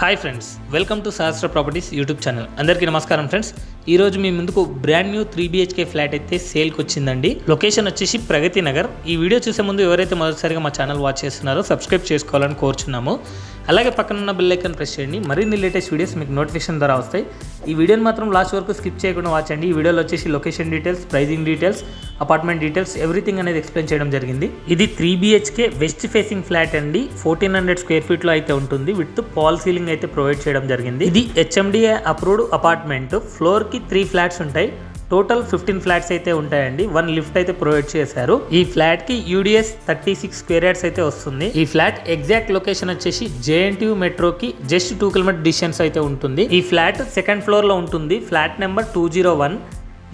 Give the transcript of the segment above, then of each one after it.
Hi friends, welcome to Sahasra properties YouTube channel. అందరికీ నమస్కారం friends. ఈరోజు మీ ముందుకు బ్రాండ్ న్యూ 3BHK ఫ్లాట్ అయితే సేల్కి వచ్చిందండి. లొకేషన్ వచ్చేసి ప్రగతి నగర్. ఈ వీడియో చూసే ముందు ఎవరైతే మొదటిసారిగా మా ఛానల్ వాచ్ చేస్తున్నారో సబ్స్క్రైబ్ చేసుకోవాలని కోరుచున్నాము. అలాగే పక్కన ఉన్న బెల్ ఐకాన్ ప్రెస్ చేయండి. మరిన్ని లేటెస్ట్ వీడియోస్ మీకు నోటిఫికేషన్ ద్వారా వస్తాయి. ఈ వీడియోని మాత్రం లాస్ట్ వరకు స్కిప్ చేయకుండా వాచ్ చేయండి. ఈ వీడియోలో వచ్చేసి location details, pricing details, apartment details, everything అనేది ఎక్స్ప్లెయిన్ చేయడం జరిగింది. ఇది 3BHK వెస్ట్ ఫేసింగ్ ఫ్లాట్ అండి. 1400 స్క్వేర్ ఫీట్లో అయితే ఉంటుంది. విత్ పాల్ సీలింగ్ అయితే ప్రొవైడ్ చేయడం జరిగింది. ఇది HMDA అప్రూవ్డ్ అపార్ట్మెంట్. ఫ్లోర్ కి 3 ఫ్లాట్స్ ఉంటాయి. టోటల్ 15 ఫ్లాట్స్ అయితే ఉంటాయండి. 1 లిఫ్ట్ అయితే ప్రొవైడ్ చేశారు. ఈ ఫ్లాట్ కి UDS 36 స్క్వేర్ యార్డ్స్ అయితే వస్తుంది. ఈ ఫ్లాట్ ఎగ్జాక్ట్ లొకేషన్ వచ్చేసి JNTU మెట్రోకి జస్ట్ 2 కిలోమీటర్ డిస్టెన్స్ అయితే ఉంటుంది. ఈ ఫ్లాట్ సెకండ్ ఫ్లోర్ లో ఉంటుంది. Flat number 201.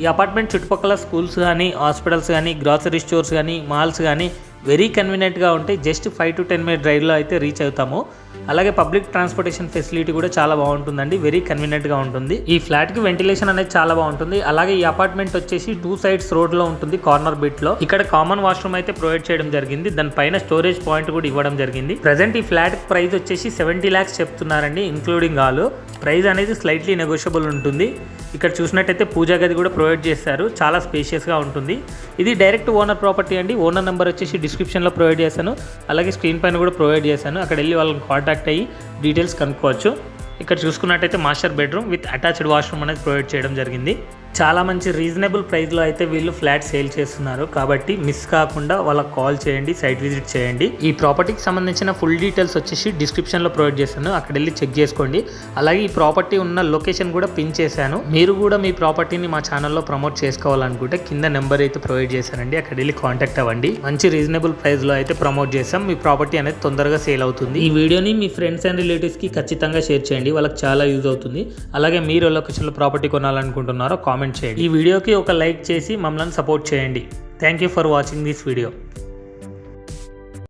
ఈ అపార్ట్మెంట్ చుట్టుపక్కల స్కూల్స్ కానీ, హాస్పిటల్స్ కానీ, గ్రాసరీ స్టోర్స్ కానీ, మాల్స్ కానీ వెరీ కన్వీనియంట్గా ఉంటాయి. జస్ట్ 5 to 10 మినిట్ డ్రైవ్లో అయితే రీచ్ అవుతాము. అలాగే పబ్లిక్ ట్రాన్స్పోర్టేషన్ ఫెసిలిటీ కూడా చాలా బాగుంటుందండి. వెరీ కన్వీనియంట్గా ఉంటుంది. ఈ ఫ్లాట్కి వెంటిలేషన్ అనేది చాలా బాగుంటుంది. అలాగే ఈ అపార్ట్మెంట్ వచ్చేసి 2 సైడ్స్ రోడ్లో ఉంటుంది, కార్నర్ బిట్లో. ఇక్కడ కామన్ వాష్రూమ్ అయితే ప్రొవైడ్ చేయడం జరిగింది. దానిపైన స్టోరేజ్ పాయింట్ కూడా ఇవ్వడం జరిగింది. ప్రజెంట్ ఈ ఫ్లాట్ ప్రైస్ వచ్చేసి 70 lakhs చెప్తున్నారండి, ఇంక్లూడింగ్ ఆల్. ప్రైస్ అనేది స్లైట్లీ నెగోషియబుల్ ఉంటుంది. ఇక్కడ చూసినట్టయితే పూజా గది కూడా ప్రొవైడ్ చేస్తారు. చాలా స్పేషియస్గా ఉంటుంది. ఇది డైరెక్ట్ ఓనర్ ప్రాపర్టీ అండి. ఓనర్ నెంబర్ వచ్చేసి డిస్క్రిప్షన్లో ప్రొవైడ్ చేశాను. అలాగే స్క్రీన్ పైన కూడా ప్రొవైడ్ చేశాను. అక్కడ వెళ్ళి వాళ్ళని కాంటాక్ట్ అయ్యి డీటెయిల్స్ కనుక్కోవచ్చు. ఇక్కడ చూసుకున్నట్టయితే master bedroom with attached washroom అనేది ప్రొవైడ్ చేయడం జరిగింది. చాలా మంచి రీజనబుల్ ప్రైస్లో అయితే వీళ్ళు ఫ్లాట్ సేల్ చేస్తున్నారు. కాబట్టి మిస్ కాకుండా వాళ్ళకి కాల్ చేయండి, సైట్ విజిట్ చేయండి. ఈ ప్రాపర్టీకి సంబంధించిన ఫుల్ డీటెయిల్స్ వచ్చేసి డిస్క్రిప్షన్లో ప్రొవైడ్ చేశాను. అక్కడ వెళ్ళి చెక్ చేసుకోండి. అలాగే ఈ ప్రాపర్టీ ఉన్న లొకేషన్ కూడా పిన్ చేశాను. మీరు కూడా మీ ప్రాపర్టీని మా ఛానల్లో ప్రమోట్ చేసుకోవాలనుకుంటే కింద నెంబర్ అయితే ప్రొవైడ్ చేశానండి. అక్కడ వెళ్ళి కాంటాక్ట్ అవ్వండి. మంచి రీజనబుల్ ప్రైస్లో అయితే ప్రమోట్ చేస్తాం. మీ ప్రాపర్టీ అనేది తొందరగా సేల్ అవుతుంది. ఈ వీడియోని మీ ఫ్రెండ్స్ అండ్ రిలేటివ్స్కి ఖచ్చితంగా షేర్ చేయండి. వాళ్ళకి చాలా యూజ్ అవుతుంది. అలాగే మీరు లొకేషన్లో ప్రాపర్టీ కొనాలనుకుంటున్నారో కామెంట్ చేయండి. ఈ వీడియోకి ఒక లైక్ చేసి మమ్మల్ని సపోర్ట్ చేయండి. Thank you for watching this video.